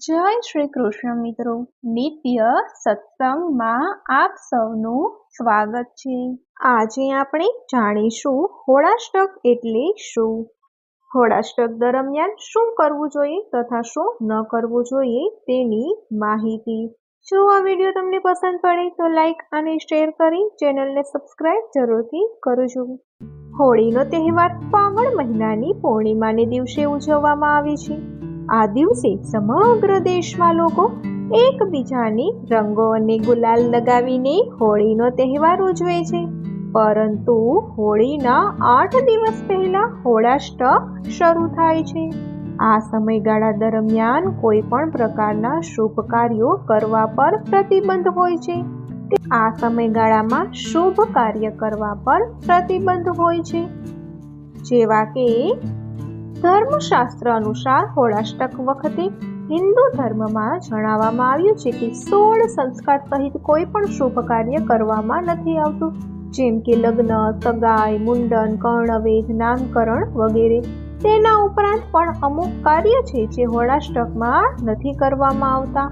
જય શ્રી કૃષ્ણ મિત્રો, નિત્ય સત્સંગમાં આપ સૌનું સ્વાગત છે। આજે આપણે જાણીશું હોળાષ્ટક એટલે શું, હોળાષ્ટક દરમિયાન શું કરવું જોઈએ તથા શું ન કરવું જોઈએ તેની માહિતી। જો આ વિડીયો તમને પસંદ પડે તો લાઈક અને શેર કરી ચેનલને સબસ્ક્રાઇબ જરૂરથી કરજો। હોળીનો તહેવાર ફાગણ મહિનાની પૂર્ણિમાને દિવસે ઉજવવામાં આવે છે। આ દિવસે સમગ્ર દેશમાં લોકો એકબીજાને રંગો અને ગુલાલ લગાવીને હોળીનો તહેવાર ઉજવે છે, પરંતુ હોળીના 8 દિવસ પહેલા હોળાષ્ટક શરૂ થાય છે। આ સમયગાળા દરમિયાન કોઈ પણ પ્રકારના શુભ કાર્યો કરવા પર પ્રતિબંધ હોય છે। આ સમયગાળામાં શુભ કાર્ય કરવા પર પ્રતિબંધ હોય છે, જેવા કે ધર્મશાસ્ત્ર અનુસાર હોળાષ્ટક વખતે હિન્દુ ધર્મમાં જણાવવામાં આવ્યું છે કે 16 સંસ્કાર સહિત કોઈ પણ શુભ કાર્ય કરવામાં નથી આવતું, જેમ કે લગ્ન, સગાઈ, મુંડન, કર્ણવેધ, નામકરણ વગેરે। તેના ઉપરાંત પણ અમુક કાર્ય છે જે હોળાષ્ટકમાં નથી કરવામાં આવતા।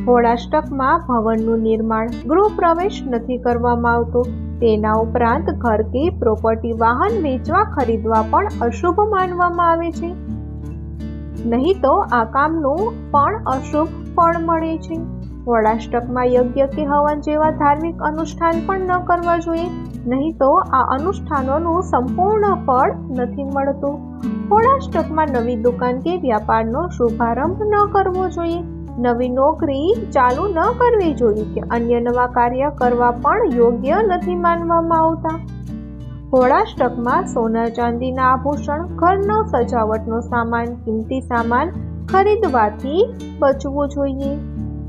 હોળાષ્ટકમાં ભવનનું નિર્માણ, ગૃહ પ્રવેશ નથી કરવામાં આવતો। તેના ઉપરાંત ઘર કે પ્રોપર્ટી, વાહન વેચવા ખરીદવા પણ અશુભ માનવામાં આવે છે, નહીં તો આ કામનું પણ અશુભ ફળ મળે છે। હોળાષ્ટકમાં યજ્ઞ કે હવન જેવા ધાર્મિક અનુષ્ઠાન પણ ન કરવા જોઈએ, નહીં તો આ અનુષ્ઠાનોનું સંપૂર્ણ ફળ નથી મળતું। હોળાષ્ટકમાં નવી દુકાન કે વ્યાપારનો શુભારંભ ન કરવો જોઈએ, નવી નોકરી ચાલુ ન કરવી જોઈએ કે અન્ય નવા કાર્ય કરવા પણ યોગ્ય નથી માનવામાં આવતા। હોળાષ્ટકમાં સોના ચાંદીના આભૂષણ, ઘરનો સજાવટનો સામાન, કિંમતી સામાન ખરીદવાથી બચવું જોઈએ।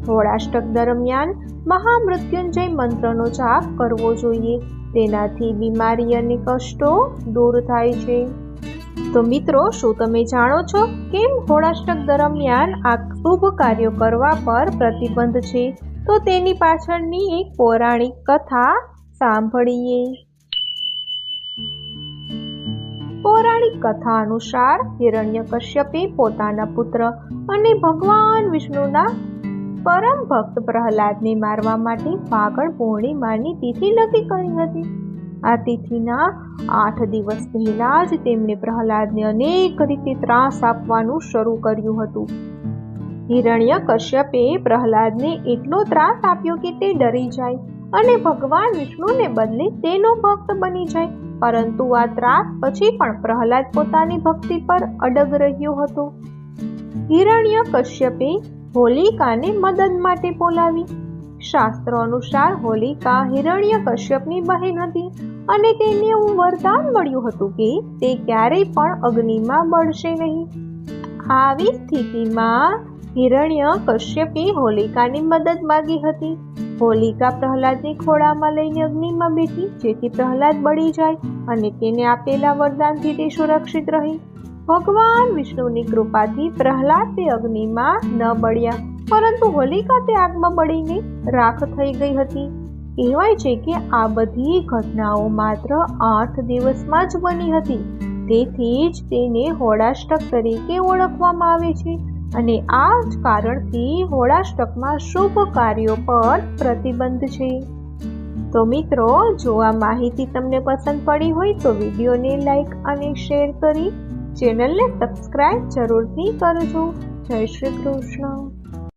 હોળાષ્ટક દરમિયાન મહામૃત્યુંજય મંત્રનો જાપ કરવો જોઈએ, તેનાથી બીમારી અને કષ્ટો દૂર થાય છે। તો મિત્રો, શું તમે જાણો છો કેમ હોળાષ્ટક દરમિયાન આ શુભ કાર્યો કરવા પર પ્રતિબંધ છે? તો તેની પાછળની એક પૌરાણિક કથા સાંભળીએ। પૌરાણિક કથા અનુસાર હિરણ્યકશ્યપે પોતાના પુત્ર અને ભગવાન વિષ્ણુના પરમ ભક્ત પ્રહલાદને મારવા માટે ફાગણ પૂર્ણિમાની તિથિ નક્કી કરી હતી। આ તિથિના 8 દિવસ પહેલા જ તેમણે પ્રહલાદને અનેક રીતે ત્રાસ આપવાનું શરૂ કર્યું હતું। હિરણ્યકશ્યપે પ્રહલાદને એટલો ત્રાસ આપ્યો કે તે ડરી જાય અને ભગવાન વિષ્ણુને બદલે તેનો ભક્ત બની જાય, પરંતુ આ ત્રાસ પછી પણ પ્રહલાદ પોતાની ભક્તિ પર અડગ રહ્યો હતો। હિરણ્યકશ્યપે હોલિકાને મદદ માટે બોલાવી। શાસ્ત્રો અનુસાર હોલિકા હિરણ્યકશ્યપની બહેન હતી અને તેને વરદાન મળ્યું હતું કે તે ક્યારેય પણ અગ્નિમાં બળશે નહીં। આવી સ્થિતિમાં હિરણ્યકશ્યપે હોલિકાની મદદ માંગી હતી। હોલિકા પ્રહલાદને ખોળામાં લઈને અગ્નિમાં બેઠી, જેથી પ્રહલાદ બળી જાય અને તેને આપેલા વરદાનથી તે સુરક્ષિત રહી। ભગવાન વિષ્ણુની કૃપાથી પ્રહલાદ તે અગ્નિમાં ન બળ્યા, પરંતુ હોલિકા તે આગમાં બળીને રાખ થઈ ગઈ હતી। કહેવાય છે કે આ બધી ઘટનાઓ માત્ર 8 દિવસમાં જ બની હતી, તેથી જ તેને હોળાષ્ટક તરીકે ઓળખવામાં આવે છે અને આ જ કારણથી હોળાષ્ટકમાં શુભ કાર્યો પર પ્રતિબંધ છે। તો મિત્રો, જો આ માહિતી તમને પસંદ પડી હોય તો વિડીયોને લાઈક અને શેર કરી ચેનલને સબસ્ક્રાઇબ જરૂરથી કરજો। જય શ્રી કૃષ્ણ।